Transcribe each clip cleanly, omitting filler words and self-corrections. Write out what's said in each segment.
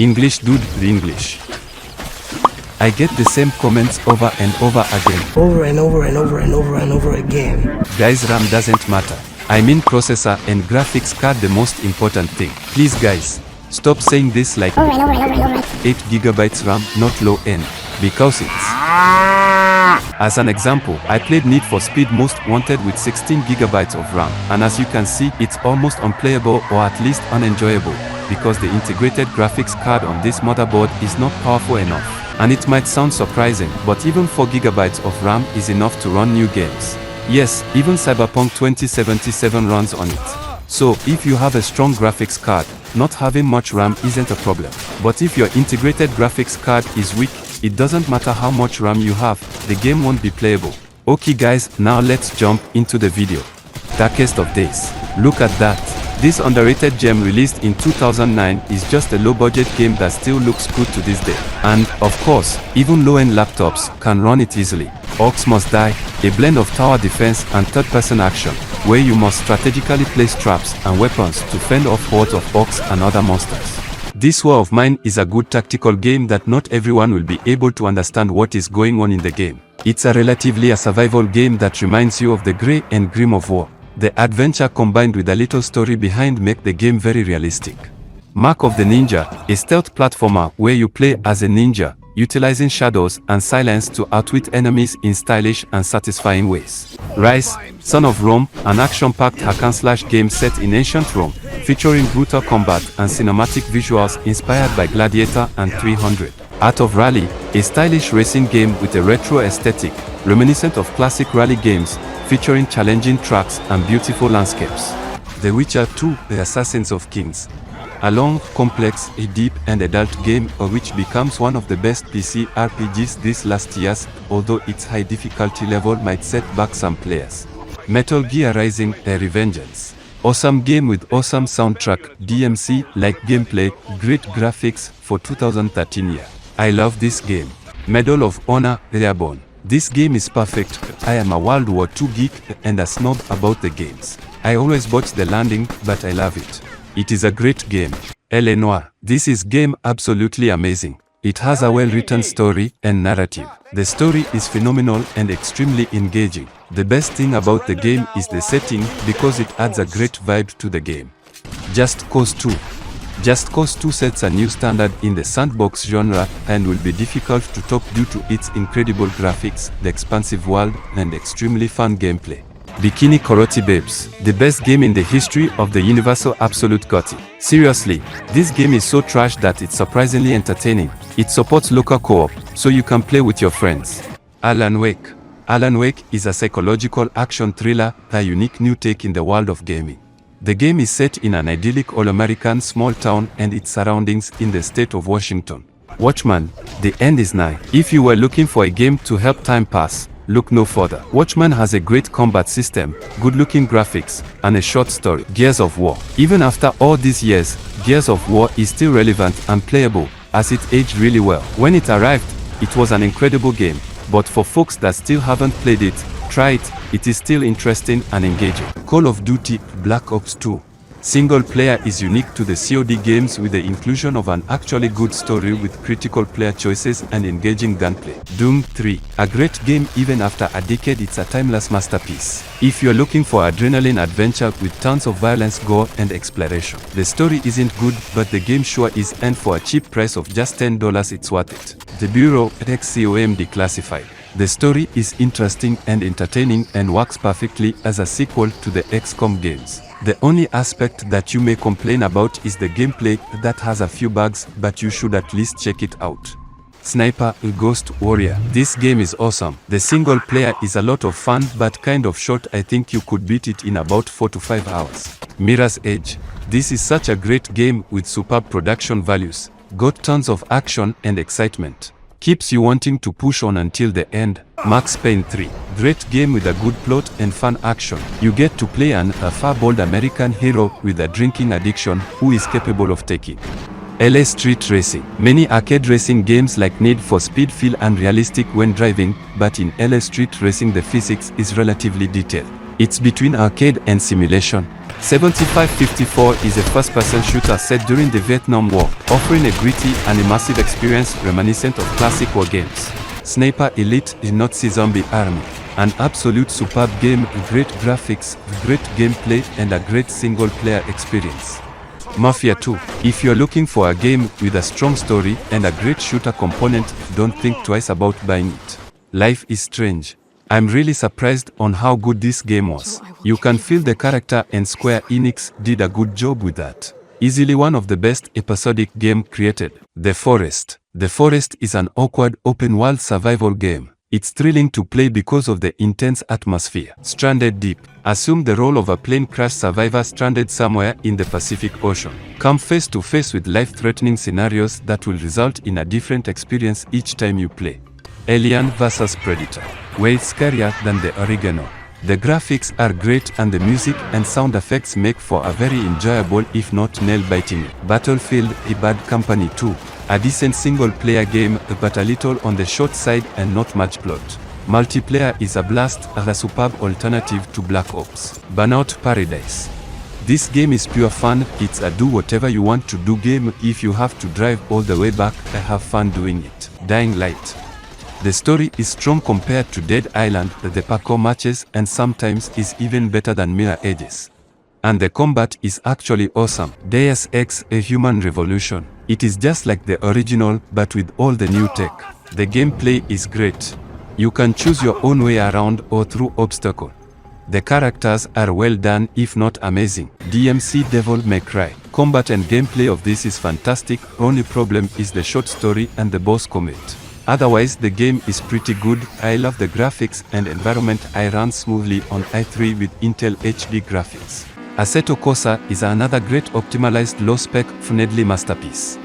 English dude, the English. I get the same comments over and over again. Over and over and over and over and over again. Guys, RAM doesn't matter. I mean processor and graphics card the most important thing. Please guys, stop saying this like 8 GB RAM not low end, because it's... As an example, I played Need for Speed Most Wanted with 16 GB of RAM, and as you can see, it's almost unplayable or at least unenjoyable, because the integrated graphics card on this motherboard is not powerful enough. And it might sound surprising, but even 4 GB of RAM is enough to run new games. Yes, even Cyberpunk 2077 runs on it. So, if you have a strong graphics card, not having much RAM isn't a problem. But if your integrated graphics card is weak, it doesn't matter how much RAM you have, the game won't be playable. Okay guys, now let's jump into the video. Darkest of Days. Look at that. This underrated gem released in 2009 is just a low-budget game that still looks good to this day. And, of course, even low-end laptops can run it easily. Orcs Must Die, a blend of tower defense and third-person action, where you must strategically place traps and weapons to fend off hordes of orcs and other monsters. This War of Mine is a good tactical game that not everyone will be able to understand what is going on in the game. It's a survival game that reminds you of the grey and grim of war. The adventure combined with a little story behind make the game very realistic. Mark of the Ninja, a stealth platformer where you play as a ninja, utilizing shadows and silence to outwit enemies in stylish and satisfying ways. Rise, Son of Rome, an action-packed hack-and-slash game set in ancient Rome, featuring brutal combat and cinematic visuals inspired by Gladiator and 300. Art of Rally, a stylish racing game with a retro aesthetic, reminiscent of classic rally games, featuring challenging tracks and beautiful landscapes. The Witcher 2, The Assassins of Kings. A long, complex, deep and adult game which becomes one of the best PC RPGs this last years, although its high difficulty level might set back some players. Metal Gear Rising: A Revengeance. Awesome game with awesome soundtrack, DMC-like gameplay, great graphics for 2013 year. I love this game. Medal of Honor: Airborne. This game is perfect. I am a World War II geek and a snob about the games. I always botch the landing, but I love it. It is a great game. L.A. Noire. This is game absolutely amazing. It has a well-written story and narrative. The story is phenomenal and extremely engaging. The best thing about the game is the setting, because it adds a great vibe to the game. Just Cause 2. Just Cause 2 sets a new standard in the sandbox genre and will be difficult to top due to its incredible graphics, the expansive world, and extremely fun gameplay. Bikini Karate Babes, the best game in the history of the Universal Absolute GOTY. Seriously, this game is so trash that it's surprisingly entertaining. It supports local co-op, so you can play with your friends. Alan Wake. Alan Wake is a psychological action thriller, a unique new take in the world of gaming. The game is set in an idyllic all-American small town and its surroundings in the state of Washington. Watchman, the end is nigh. If you were looking for a game to help time pass, look no further. Watchman has a great combat system, good-looking graphics, and a short story. Gears of War. Even after all these years, Gears of War is still relevant and playable, as it aged really well. When it arrived, it was an incredible game, but for folks that still haven't played it, try it, it is still interesting and engaging. Call of Duty: Black Ops 2. Single player is unique to the COD games with the inclusion of an actually good story with critical player choices and engaging gunplay. Doom 3. A great game even after a decade, it's a timeless masterpiece. If you're looking for adrenaline adventure with tons of violence, gore and exploration. The story isn't good, but the game sure is, and for a cheap price of just $10 it's worth it. The Bureau: XCOM Declassified. The story is interesting and entertaining and works perfectly as a sequel to the XCOM games. The only aspect that you may complain about is the gameplay that has a few bugs, but you should at least check it out. Sniper: Ghost Warrior. This game is awesome. The single player is a lot of fun but kind of short. I think you could beat it in about 4 to 5 hours. Mirror's Edge. This is such a great game with superb production values. Got tons of action and excitement. Keeps you wanting to push on until the end. Max Payne 3. Great game with a good plot and fun action. You get to play a far-bold American hero with a drinking addiction who is capable of taking. LA Street Racing. Many arcade racing games like Need for Speed feel unrealistic when driving, but in LA Street Racing the physics is relatively detailed. It's between arcade and simulation. 7554 is a first-person shooter set during the Vietnam War, offering a gritty and immersive experience reminiscent of classic war games. Sniper Elite is Nazi Zombie Army. An absolute superb game with great graphics, great gameplay, and a great single-player experience. Mafia 2. If you're looking for a game with a strong story and a great shooter component, don't think twice about buying it. Life is Strange. I'm really surprised on how good this game was. You can feel the character, and Square Enix did a good job with that. Easily one of the best episodic game created. The Forest. The Forest is an awkward open-world survival game. It's thrilling to play because of the intense atmosphere. Stranded Deep. Assume the role of a plane crash survivor stranded somewhere in the Pacific Ocean. Come face to face with life-threatening scenarios that will result in a different experience each time you play. Alien vs Predator. Way scarier than the original. The graphics are great and the music and sound effects make for a very enjoyable if not nail-biting. Battlefield: Bad Company 2. A decent single-player game but a little on the short side and not much plot. Multiplayer is a blast, a superb alternative to Black Ops. Burnout Paradise. This game is pure fun. It's a do whatever you want to do game. If you have to drive all the way back, have fun doing it. Dying Light. The story is strong compared to Dead Island, the parkour matches and sometimes is even better than Mirror Edges. And the combat is actually awesome. Deus Ex: A Human Revolution. It is just like the original but with all the new tech. The gameplay is great. You can choose your own way around or through obstacle. The characters are well done if not amazing. DMC: Devil May Cry. Combat and gameplay of this is fantastic. Only problem is the short story and the boss combat. Otherwise the game is pretty good. I love the graphics and environment. I run smoothly on i3 with Intel HD graphics. Assetto Corsa is another great optimized low-spec, friendly masterpiece.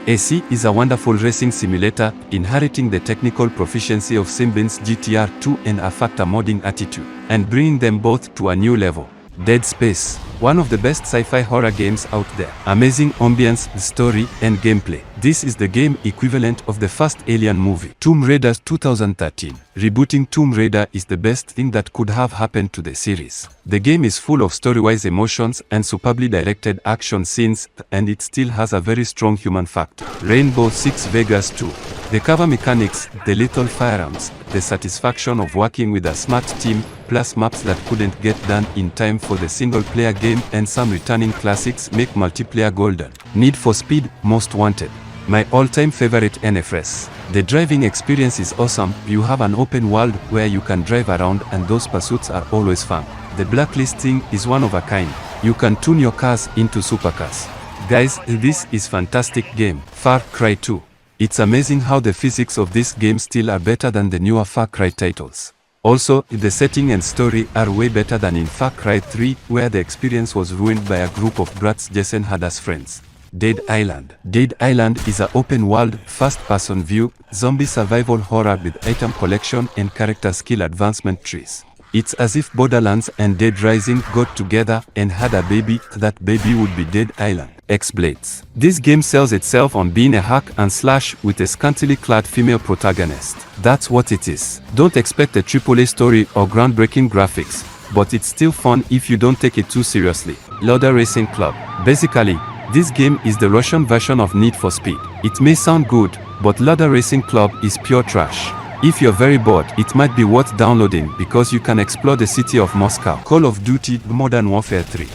AC is a wonderful racing simulator, inheriting the technical proficiency of Simbin's GTR2 and a factor modding attitude, and bringing them both to a new level. Dead Space. One of the best sci-fi horror games out there. Amazing ambience, story, and gameplay. This is the game equivalent of the first Alien movie. Tomb Raider 2013. Rebooting Tomb Raider is the best thing that could have happened to the series. The game is full of story-wise emotions and superbly directed action scenes, and it still has a very strong human factor. Rainbow Six Vegas 2. The cover mechanics, the little firearms, the satisfaction of working with a smart team, plus maps that couldn't get done in time for the single-player game and some returning classics make multiplayer golden. Need for Speed Most Wanted. My all-time favorite NFS. The driving experience is awesome. You have an open world where you can drive around and those pursuits are always fun. The blacklisting is one of a kind. You can tune your cars into supercars. Guys, this is fantastic game. Far Cry 2. It's amazing how the physics of this game still are better than the newer Far Cry titles. Also, the setting and story are way better than in Far Cry 3, where the experience was ruined by a group of brats Jason had as friends. Dead Island. Dead Island is an open-world, first-person view, zombie survival horror with item collection and character skill advancement trees. It's as if Borderlands and Dead Rising got together and had a baby. That baby would be Dead Island. X-Blades. This game sells itself on being a hack and slash with a scantily clad female protagonist. That's what it is. Don't expect a AAA story or groundbreaking graphics, but it's still fun if you don't take it too seriously. Loader Racing Club. Basically, this game is the Russian version of Need for Speed. It may sound good, but Loader Racing Club is pure trash. If you're very bored, it might be worth downloading because you can explore the city of Moscow. Call of Duty Modern Warfare 3.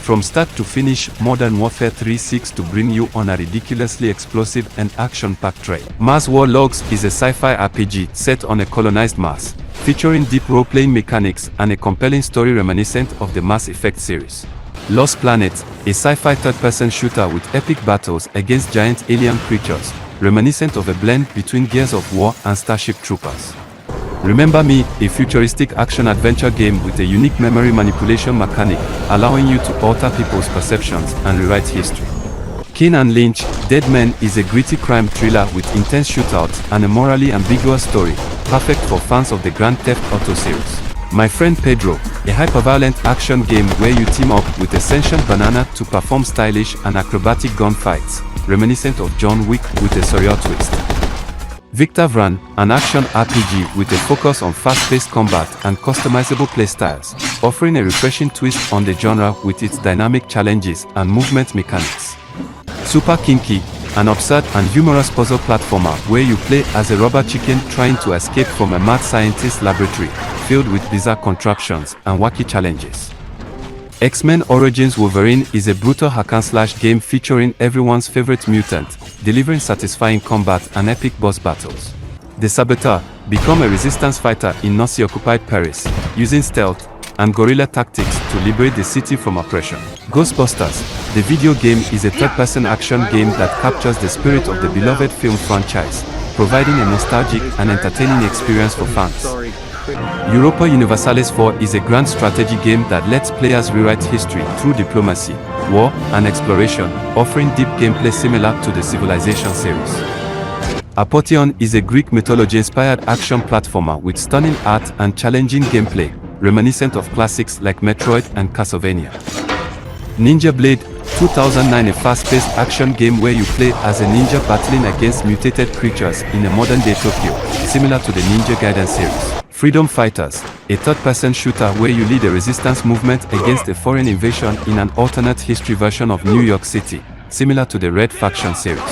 From start to finish, Modern Warfare 3 seeks to bring you on a ridiculously explosive and action-packed ride. Mars Warlogs is a sci-fi RPG set on a colonized Mars, featuring deep role-playing mechanics and a compelling story reminiscent of the Mass Effect series. Lost Planet, a sci-fi third-person shooter with epic battles against giant alien creatures, reminiscent of a blend between Gears of War and Starship Troopers. Remember Me, a futuristic action-adventure game with a unique memory manipulation mechanic, allowing you to alter people's perceptions and rewrite history. Kane and Lynch, Dead Men is a gritty crime thriller with intense shootouts and a morally ambiguous story, perfect for fans of the Grand Theft Auto series. My Friend Pedro, a hyperviolent action game where you team up with a sentient banana to perform stylish and acrobatic gunfights, reminiscent of John Wick with a surreal twist. Victor Vran, an action RPG with a focus on fast-paced combat and customizable playstyles, offering a refreshing twist on the genre with its dynamic challenges and movement mechanics. Super Kinky, an absurd and humorous puzzle platformer where you play as a rubber chicken trying to escape from a mad scientist's laboratory, filled with bizarre contraptions and wacky challenges. X-Men Origins Wolverine is a brutal hack-and-slash game featuring everyone's favorite mutant, delivering satisfying combat and epic boss battles. The Saboteur, become a resistance fighter in Nazi-occupied Paris, using stealth and guerrilla tactics to liberate the city from oppression. Ghostbusters, the video game, is a third-person action game that captures the spirit of the beloved film franchise, providing a nostalgic and entertaining experience for fans. Europa Universalis 4 is a grand strategy game that lets players rewrite history through diplomacy, war, and exploration, offering deep gameplay similar to the Civilization series. Apotheon is a Greek mythology-inspired action platformer with stunning art and challenging gameplay, reminiscent of classics like Metroid and Castlevania. Ninja Blade 2009, a fast-paced action game where you play as a ninja battling against mutated creatures in a modern-day Tokyo, similar to the Ninja Gaiden series. Freedom Fighters, a third-person shooter where you lead a resistance movement against a foreign invasion in an alternate history version of New York City, similar to the Red Faction series.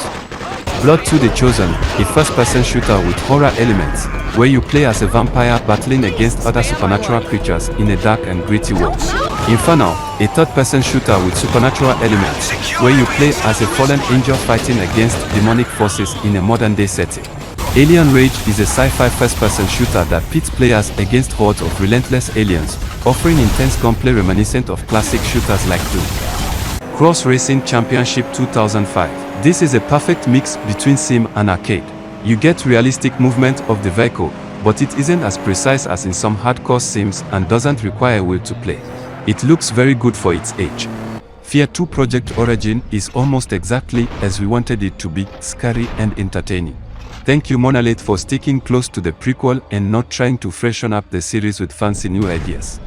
Blood 2: The Chosen, a first-person shooter with horror elements, where you play as a vampire battling against other supernatural creatures in a dark and gritty world. Infernal, a third-person shooter with supernatural elements, where you play as a fallen angel fighting against demonic forces in a modern-day setting. Alien Rage is a sci-fi first-person shooter that pits players against hordes of relentless aliens, offering intense gunplay reminiscent of classic shooters like Doom. Cross Racing Championship 2005. This is a perfect mix between sim and arcade. You get realistic movement of the vehicle, but it isn't as precise as in some hardcore sims and doesn't require a will to play. It looks very good for its age. Fear 2 Project Origin is almost exactly as we wanted it to be, scary and entertaining. Thank you Monolith for sticking close to the prequel and not trying to freshen up the series with fancy new ideas.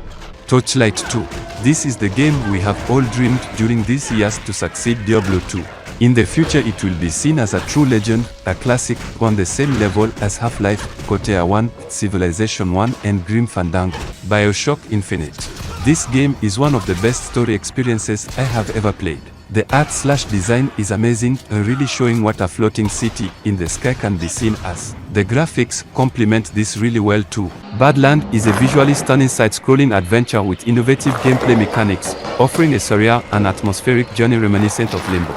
Torchlight 2. This is the game we have all dreamed during these years to succeed Diablo 2. In the future it will be seen as a true legend, a classic, on the same level as Half-Life, Kotea 1, Civilization 1 and Grim Fandango. BioShock Infinite. This game is one of the best story experiences I have ever played. The art/design is amazing, really showing what a floating city in the sky can be seen as. The graphics complement this really well too. Badland is a visually stunning side-scrolling adventure with innovative gameplay mechanics, offering a surreal and atmospheric journey reminiscent of Limbo.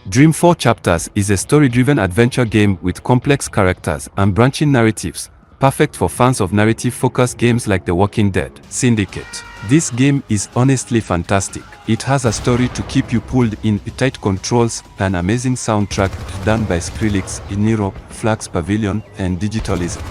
Dream 4 Chapters is a story-driven adventure game with complex characters and branching narratives, perfect for fans of narrative-focused games like The Walking Dead. Syndicate. This game is honestly fantastic. It has a story to keep you pulled in, tight controls, an amazing soundtrack done by Skrillex, Nero, Flax Pavilion, and Digitalism.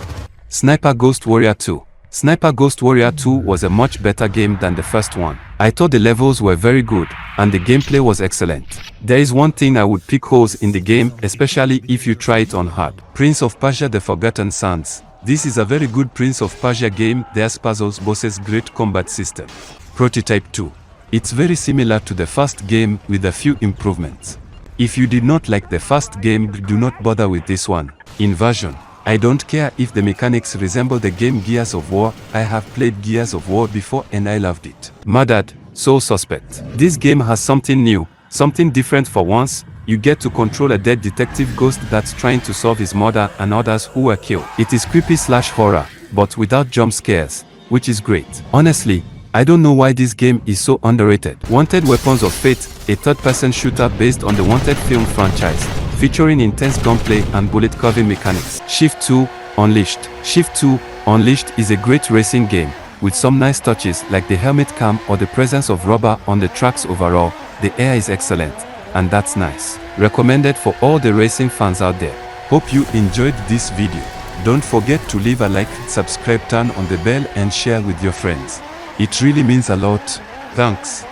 Sniper Ghost Warrior 2. Sniper Ghost Warrior 2 was a much better game than the first one. I thought the levels were very good, and the gameplay was excellent. There is one thing I would pick holes in the game, especially if you try it on hard. Prince of Persia: The Forgotten Sands. This is a very good Prince of Persia game. There's puzzles, bosses, great combat system. Prototype 2. It's very similar to the first game with a few improvements. If you did not like the first game, do not bother with this one. Invasion. I don't care if the mechanics resemble the game Gears of War. I have played Gears of War before and I loved it. Murdered, Sole Suspect. This game has something new, something different for once. You get to control a dead detective ghost that's trying to solve his murder and others who were killed. It is creepy/horror, but without jump scares, which is great. Honestly, I don't know why this game is so underrated. Wanted Weapons of Fate, a third-person shooter based on the Wanted film franchise, featuring intense gunplay and bullet-curving mechanics. Shift 2 Unleashed. Shift 2 Unleashed is a great racing game, with some nice touches like the helmet cam or the presence of rubber on the tracks. Overall, the air is excellent, and that's nice. Recommended for all the racing fans out there. Hope you enjoyed this video. Don't forget to leave a like, subscribe, turn on the bell and share with your friends. It really means a lot. Thanks.